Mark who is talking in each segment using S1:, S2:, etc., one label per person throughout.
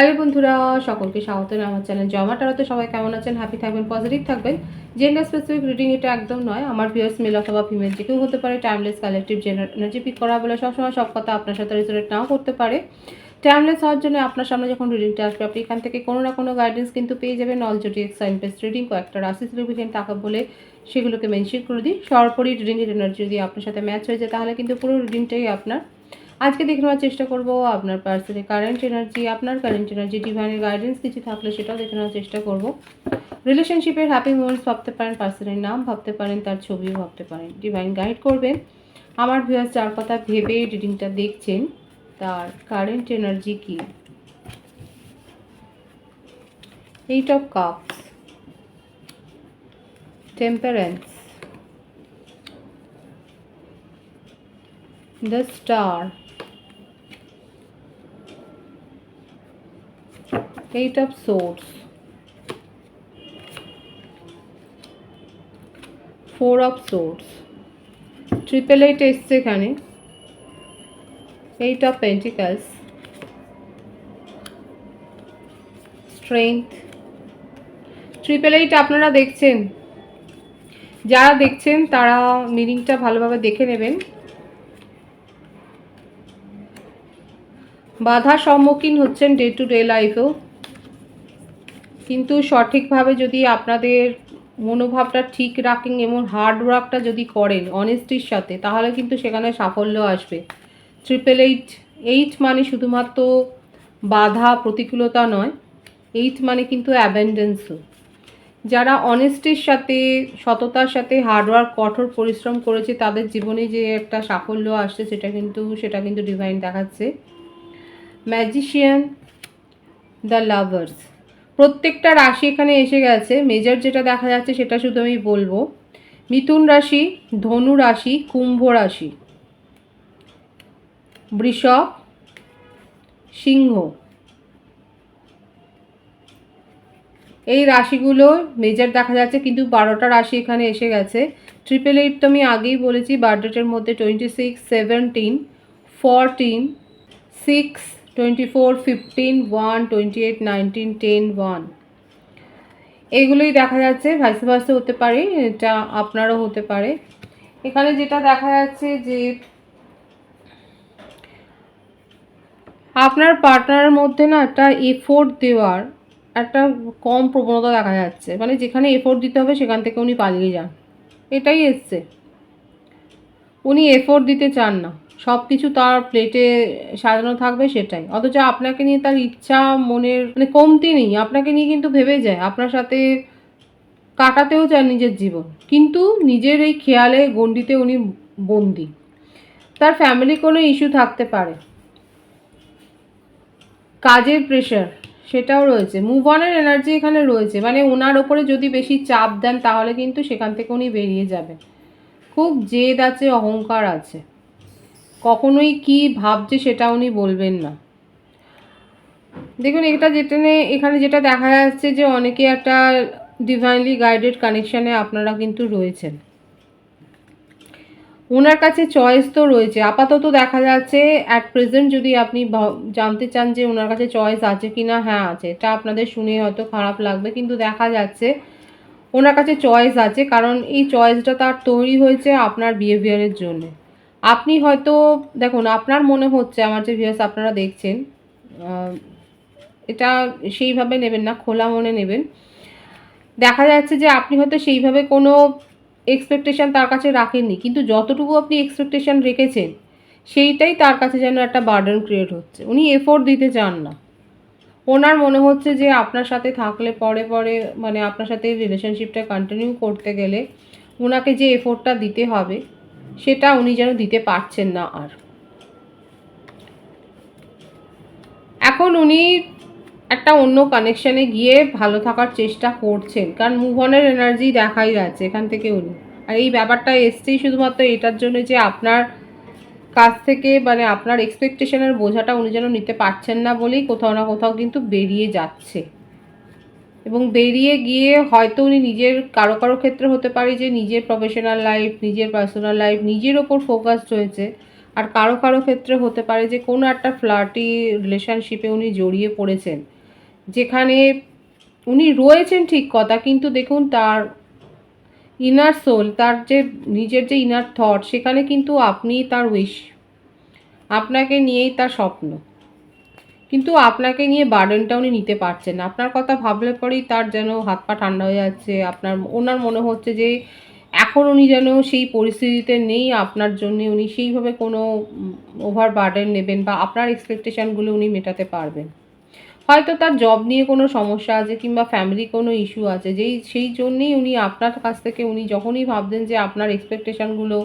S1: Hello বন্ধুরা, সকলকে স্বাগত আমার চ্যানেল জমা টারোতে। সবাই কেমন আছেন? হ্যাপি থাকবেন, পজিটিভ থাকবেন। জেন্ডার স্পেসিফিক রিডিং এটা একদম নয়। আমার ভিউয়ার্স মেল অথবা ফিমেল যে কেউ হতে পারে। Timeless collective gender energy pick করা বলে সবসময় সব কথা আপনার সাথে রিলেট নাও করতে পারে। টাইমলেস হওয়ার জন্য আপনার সামনে যখন রিডিংটা আসবে আপনি এখান থেকে কোনো না কোনো গাইডেন্স কিন্তু পেয়ে যাবেন। All zodiac sign based reading কয়েকটা রাশি সিগনিফিকেন্ট টাকা বলে সেগুলোকে মেনশন করে দিই। সরাসরি রিডিংয়ের এনার্জি যদি আপনার সাথে ম্যাচ হয়ে যায় তাহলে কিন্তু পুরো রিডিংটাই আপনার। আজকে দেখে নেওয়ার চেষ্টা করব আপনার পার্সনের কারেন্ট এনার্জি, আপনার কারেন্ট এনার্জি, ডিভাইনের গাইডেন্স কিছু থাকলে সেটাও দেখে নেওয়ার চেষ্টা করব। রিলেশনশিপের হ্যাপি মোমেন্টস ভাবতে পারেন, পার্সনের নাম ভাবতে পারেন, তার ছবিও ভাবতে পারেন। ডিভাইন গাইড করবেন। আমার ভিউয়ার্স যার কথা ভেবে রিডিংটা দেখছেন তার কারেন্ট এনার্জি কি? Eight of cups, temperance, the star, eight of swords, four of swords, triple eight এসছে এখানে, eight of pentacles, strength. Triple eight আপনারা দেখছেন, যারা দেখছেন তারা মিনিংটা ভালোভাবে দেখে নেবেন। বাধার সম্মুখীন হচ্ছেন ডে টু ডে লাইফেও, কিন্তু সঠিকভাবে যদি আপনাদের মনোভাবটা ঠিক রাখেন এবং হার্ড ওয়ার্কটা যদি করেন অনেস্টির সাথে তাহলে কিন্তু সেখানে সাফল্য আসবে। ট্রিপল এইট, এইট মানে শুধুমাত্র বাধা প্রতিকূলতা নয়, এইট মানে কিন্তু অ্যাবেন্ডেন্সও। যারা অনেস্টির সাথে, সততার সাথে হার্ডওয়ার্ক, কঠোর পরিশ্রম করেছে তাদের জীবনে যে একটা সাফল্য আসছে সেটা কিন্তু ডিভাইন দেখাচ্ছে। ম্যাজিশিয়ান, দ্য লাভার্স, প্রত্যেকটা রাশি এখানে এসে গেছে। মেজর যেটা দেখা যাচ্ছে সেটা শুধু আমি বলবো। মিথুন রাশি, ধনু রাশি, কুম্ভ রাশি, বৃষভ, সিংহ, এই রাশিগুলো মেজর দেখা যাচ্ছে, কিন্তু 12টা রাশি এখানে এসে গেছে। ট্রিপল এইট তো আমি আগেই বলেছি, বার্থডেটের মধ্যে 26, 17, 14, 6, 24, 15, 1, 28, 19, 10, 1 এগুলোই দেখা যাচ্ছে। ভাইস ভার্সা হতে পারে, এটা আপনারও হতে পারে। এখানে যেটা দেখা যাচ্ছে যে আপনার পার্টনারের মধ্যে না একটা এফোর্ট দেওয়ার একটা কম প্রবণতা দেখা যাচ্ছে। মানে যেখানে এফোর্ট দিতে হবে সেখান থেকে উনি পালিয়ে যান, এটাই এসছে। উনি এফোর্ট দিতে চান না, সব কিছু তার প্লেটে সাজানো থাকবে সেটাই। অথচ আপনাকে নিয়ে তার ইচ্ছা, মনের মানে কমতি নেই, আপনাকে নিয়ে কিন্তু ভেবে যায়, আপনার সাথে কাটাতেও চান নিজের জীবন, কিন্তু নিজের এই খেয়ালে গণ্ডিতে উনি বন্দি। তার ফ্যামিলি কোনো ইস্যু থাকতে পারে, কাজের প্রেশার সেটাও রয়েছে, মুভ অনের এনার্জি এখানে রয়েছে। মানে ওনার ওপরে যদি বেশি চাপ দেন তাহলে কিন্তু সেখান থেকে উনি বেরিয়ে যাবেন। খুব জেদ আছে, অহংকার আছে, কখনোই কি ভাবছে সেটা উনি বলবেন না। দেখুন এখানে যেটা দেখা যাচ্ছে যে অনেকে একটা ডিভাইনলি গাইডেড কানেকশানে আপনারা কিন্তু রয়েছেন। ওনার কাছে চয়েস তো রয়েছে আপাতত দেখা যাচ্ছে। অ্যাট প্রেজেন্ট যদি আপনি জানতে চান যে ওনার কাছে চয়েস আছে কি না, হ্যাঁ আছে। এটা আপনাদের শুনে হয়তো খারাপ লাগবে, কিন্তু দেখা যাচ্ছে ওনার কাছে চয়েস আছে, কারণ এই চয়েসটা তার তৈরি হয়েছে আপনার বিহেভিয়ারের জন্য। আপনি হয়তো দেখুন, আপনার মনে হচ্ছে, আমার যে ভিউয়ার্স আপনারা দেখছেন, এটা সেইভাবে নেবেন না, খোলা মনে নেবেন। দেখা যাচ্ছে যে আপনি হয়তো সেইভাবে কোনো এক্সপেকটেশান তার কাছে রাখেননি, কিন্তু যতটুকু আপনি এক্সপেকটেশান রেখেছেন সেইটাই তার কাছে যেন একটা বার্ডেন ক্রিয়েট হচ্ছে। উনি এফোর্ট দিতে চান না। ওনার মনে হচ্ছে যে আপনার সাথে থাকলে পরে মানে আপনার সাথে রিলেশনশিপটা কন্টিনিউ করতে গেলে ওনাকে যে এফোর্টটা দিতে হবে সেটা উনি যেন দিতে পারছেন না আর। এখন উনি একটা অন্য কানেকশানে গিয়ে ভালো থাকার চেষ্টা করছেন, কারণ মুভ অনের এনার্জি দেখাই যাচ্ছে এখান থেকে উনি। আর এই ব্যাপারটা এসছেই শুধুমাত্র এটার জন্য যে আপনার কাছ থেকে মানে আপনার এক্সপেকটেশনের বোঝাটা উনি যেন নিতে পারছেন না বলেই কোথাও না কোথাও কিন্তু বেরিয়ে যাচ্ছে। এবং বেরিয়ে গিয়ে হয়তো উনি নিজের কারো ক্ষেত্রে হতে পারে যে নিজের প্রফেশনাল লাইফ, নিজের পার্সোনাল লাইফ, নিজের ওপর ফোকাস রয়েছে, আর কারো কারো ক্ষেত্রে হতে পারে যে কোনো একটা ফ্লার্টি রিলেশনশিপে উনি জড়িয়ে পড়েছেন, যেখানে উনি রয়েছেন ঠিক কথা, কিন্তু দেখুন তার ইনার সোল, তার যে নিজের যে ইনার থট, সেখানে কিন্তু আপনি তার উইশ, আপনাকে নিয়েই তার স্বপ্ন, কিন্তু আপনাকে নিয়ে বার্ডেনটা উনি নিতে পারছেন না। আপনার কথা ভাবলে পরেই তার যেন হাত পা ঠান্ডা হয়ে যাচ্ছে। ওনার মনে হচ্ছে যে এখন উনি যেন সেই পরিস্থিতিতে নেই আপনার জন্যে উনি সেইভাবে কোনো ওভার বার্ডেন নেবেন বা আপনার এক্সপেকটেশানগুলো উনি মেটাতে পারবেন। হয়তো তার জব নিয়ে কোনো সমস্যা আছে কিংবা ফ্যামিলি কোনো ইস্যু আছে, সেই জন্যেই উনি আপনার কাছ থেকে, উনি যখনই ভাবছেন যে আপনার এক্সপেকটেশানগুলো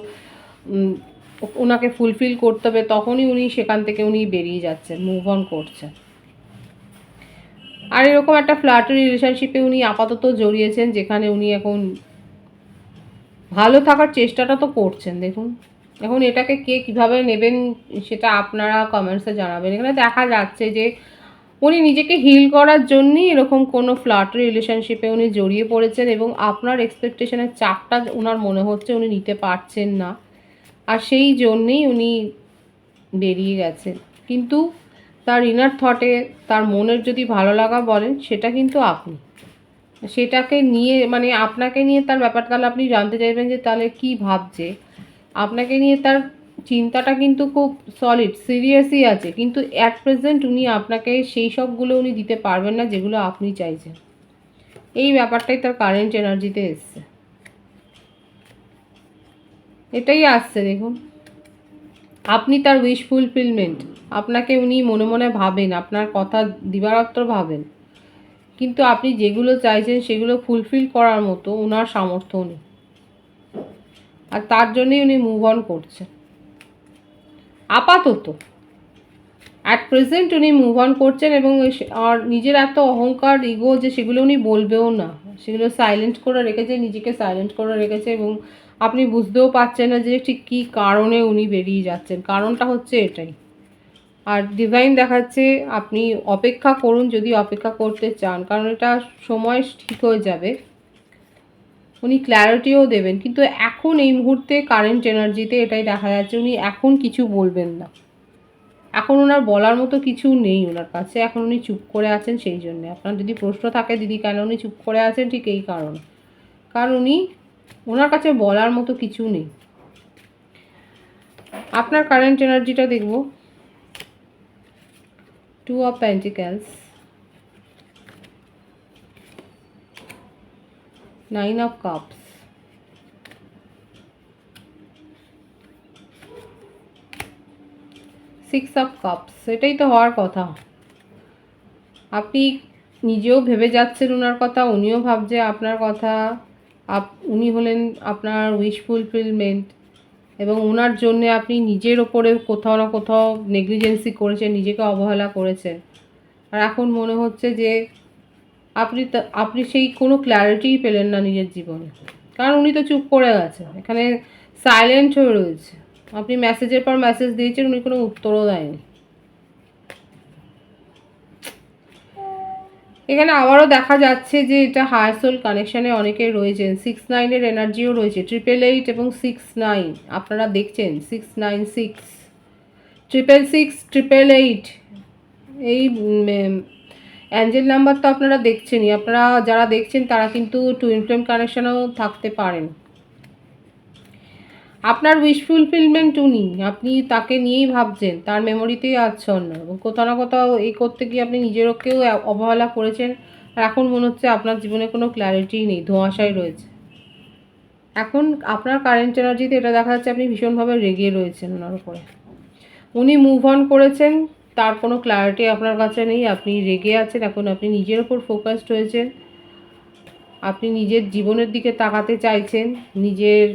S1: ওনাকে ফুলফিল করতে হবে, তখনই উনি সেখান থেকে উনি বেরিয়ে যাচ্ছেন, মুভ অন করছেন। আর এরকম একটা ফ্ল্যাট রিলেশনশিপে উনি আপাতত জড়িয়েছেন, যেখানে উনি এখন ভালো থাকার চেষ্টাটা তো করছেন। দেখুন এখন এটাকে কে কীভাবে নেবেন সেটা আপনারা কমেন্টসে জানাবেন। এখানে দেখা যাচ্ছে যে উনি নিজেকে হিল করার জন্যই এরকম কোনো ফ্ল্যাট রিলেশনশিপে উনি জড়িয়ে পড়েছেন, এবং আপনার এক্সপেকটেশনের চাপটা ওনার মনে হচ্ছে উনি নিতে পারছেন না, আর সেই জন্যেই উনি বেরিয়ে গেছেন। কিন্তু তার ইনার থটে, তার মনের যদি ভালো লাগা বলেন, সেটা কিন্তু আপনি সেটাকে নিয়ে, মানে আপনাকে নিয়ে তার ব্যাপারটা, তাহলে আপনি জানতে চাইবেন যে তাহলে কি ভাবছে। আপনাকে নিয়ে তার চিন্তাটা কিন্তু খুব সলিড সিরিয়াসই আছে, কিন্তু অ্যাট প্রেজেন্ট উনি আপনাকে সেই সবগুলো উনি দিতে পারবেন না যেগুলো আপনি চাইছেন। এই ব্যাপারটাই তার কারেন্ট এনার্জিতে এসছে, এটাই আসছে। দেখুন আপনি তার উইশ ফুলফিলমেন্ট, আপনাকে উনি মনে মনে ভাবেন, আপনার কথা দিবারাত্র ভাবেন, কিন্তু আপনি যেগুলো চাইছেন সেগুলো ফুলফিল করার মতো ওনার সামর্থ্য নেই, আর তার জন্যই উনি মুভ অন করছেন আপাতত। অ্যাট প্রেজেন্ট উনি মুভ অন করছেন, এবং আর নিজের এত অহংকার, ইগো, যে সেগুলো উনি বলবেও না, সেগুলো সাইলেন্ট করে রেখেছে, নিজেকে সাইলেন্ট করে রেখেছে, এবং আপনি বুঝতেও পারছেন না যে ঠিক কী কারণে উনি বেরিয়ে যাচ্ছেন। কারণটা হচ্ছে এটাই। আর ডিভাইন দেখাচ্ছে আপনি অপেক্ষা করুন, যদি অপেক্ষা করতে চান, কারণ এটা সময় ঠিক হয়ে যাবে, উনি ক্ল্যারিটিও দেবেন, কিন্তু এখন এই মুহূর্তে কারেন্ট এনার্জিতে এটাই দেখা যাচ্ছে উনি এখন কিছু বলবেন না। এখন ওনার বলার মতো কিছু নেই ওনার কাছে, এখন উনি চুপ করে আছেন। সেই জন্যে আপনার যদি প্রশ্ন থাকে দিদি কেন উনি চুপ করে আছেন, ঠিক এই কারণে, কারণ ওনার কাছে বলার মতো কিছু নেই। আপনার কারেন্ট এনার্জিটা দেখব। 2 of Pentacles, 9 of Cups, 6 of Cups। এটাই তো হওয়ার কথা। আপনি নিজেও ভেবে যাচ্ছেন ওনার কথা, উনিও ভাবছে আপনার কথা। উনি হলেন আপনার উইশ ফুলফিলমেন্ট, এবং ওনার জন্যে আপনি নিজের ওপরে কোথাও না কোথাও নেগলিজেন্সি করেছেন, নিজেকে অবহেলা করেছেন, আর এখন মনে হচ্ছে যে আপনি সেই কোনো ক্ল্যারিটিই পেলেন না নিজের জীবনে, কারণ উনি তো চুপ করে গেছেন, এখানে সাইলেন্ট হয়ে রয়েছে। আপনি মেসেজের পর মেসেজ দিয়েছেন, উনি কোনো উত্তরও দেয়নি। এখানে আবারও দেখা যাচ্ছে যে এটা হায়ার সোল কানেকশানে অনেকেই রয়েছেন। 6-9-এর এনার্জিও রয়েছে, 888 এবং 6-9 আপনারা দেখছেন, 696, 666, 888, এই অ্যাঞ্জেল নাম্বার তো আপনারা দেখছেনই। আপনারা যারা দেখছেন তারা কিন্তু টুইন ফ্লেম কানেকশানেও থাকতে পারেন। আপনার উইশ ফুলফিলমেন্ট উনি, আপনি তাকে নিয়েই ভাবছেন, তার মেমোরিতেই আচ্ছন্ন, এবং কোথাও না কোথাও এই করতে গিয়ে আপনি নিজেরকেও অবহেলা করেছেন, আর এখন মনে হচ্ছে আপনার জীবনে কোনো ক্ল্যারিটিই নেই, ধোঁয়াশাই রয়েছে। এখন আপনার কারেন্ট এনার্জিতে এটা দেখা যাচ্ছে আপনি ভীষণভাবে রেগে রয়েছেন ওনার উপরে। উনি মুভ অন করেছেন, তার কোনো ক্ল্যারিটি আপনার কাছে নেই, আপনি রেগে আছেন। এখন আপনি নিজের ওপর ফোকাসড হয়েছেন, আপনি নিজের জীবনের দিকে তাকাতে চাইছেন, নিজের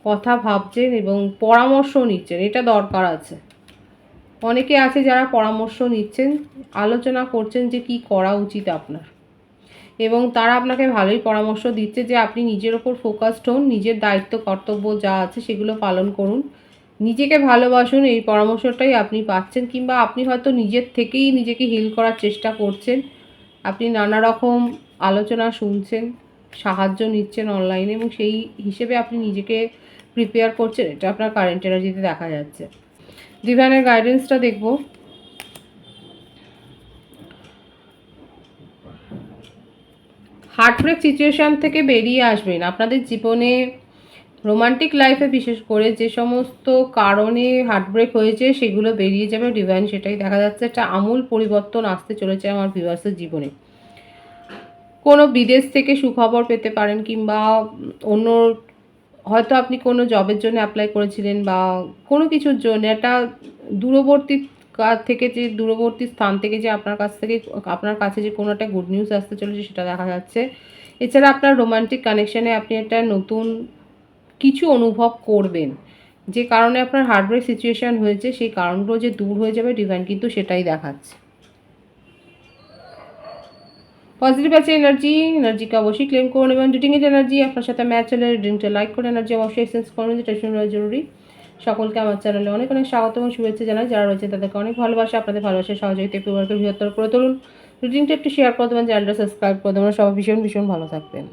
S1: কথা ভাবছেন এবং পরামর্শ নিচ্ছেন, এটা দরকার আছে। অনেকে আছে যারা পরামর্শ নিচ্ছেন, আলোচনা করছেন যে কি করা উচিত আপনার, এবং তারা আপনাকে ভালোই পরামর্শ দিচ্ছে যে আপনি নিজের ওপর ফোকাসড হন, নিজের দায়িত্ব কর্তব্য যা আছে সেগুলো পালন করুন, নিজেকে ভালোবাসুন। এই পরামর্শটাই আপনি পাচ্ছেন, কিংবা আপনি হয়তো নিজের থেকেই নিজেকে হিল করার চেষ্টা করছেন। আপনি নানা রকম আলোচনা শুনছেন, সাহায্য নিচ্ছেন অনলাইনে, এবং সেই হিসেবে আপনি নিজেকে প্রিপেয়ার করছেন, এটা আপনার কারেন্ট এনার্জিতে দেখা যাচ্ছে। ডিভাইনের গাইডেন্সটা দেখব। হার্টব্রেক সিচুয়েশান থেকে বেরিয়ে আসবেন। আপনাদের জীবনে রোমান্টিক লাইফে বিশেষ করে যে সমস্ত কারণে হার্টব্রেক হয়েছে সেগুলো বেরিয়ে যাবে ডিভাইন, সেটাই দেখা যাচ্ছে। একটা আমূল পরিবর্তন আসতে চলেছে আমার ভিউয়ার্সের জীবনে। কোনো বিদেশ থেকে সুখবর পেতে পারেন, কিংবা অন্য হয়তো আপনি কোনো জবের জন্য অ্যাপ্লাই করেছিলেন বা কোনো কিছুর জন্য একটা দূরবর্তী থেকে, যে দূরবর্তী স্থান থেকে যে আপনার কাছে যে কোনো একটা গুড নিউজ আসতে চলেছে সেটা দেখা যাচ্ছে। এছাড়া আপনার রোমান্টিক কানেকশানে আপনি একটা নতুন কিছু অনুভব করবেন, যে কারণে আপনার হার্টব্রেক সিচুয়েশান হয়েছে সেই কারণগুলো যে দূর হয়ে যাবে ডিভাইন কিন্তু সেটাই দেখাচ্ছে। পজিটিভ আছে এনার্জিকে অবশ্যই ক্লেম করে নেবেন। রিডিংয়ের এনার্জি আপনার সাথে ম্যাচ হলে রিডিংটা লাইক করে এনার্জি অবশ্যই এক্সচেঞ্জ করবেন, যেটা শুনে জরুরি। সকলকে আমার চ্যানেলে অনেক অনেক স্বাগত এবং শুভেচ্ছা জানাই। যারা রয়েছে তাদেরকে অনেক ভালোবাসা, আপনাদের ভালোবাসার সহযোগিতা পরিবারকে বৃহত্তর করে তুলুন। রিডিংটা একটু শেয়ার করে দেবেন, চ্যানেলটা সাবস্ক্রাইব করে দেবেন। সবাই ভীষণ ভীষণ ভালো থাকবেন।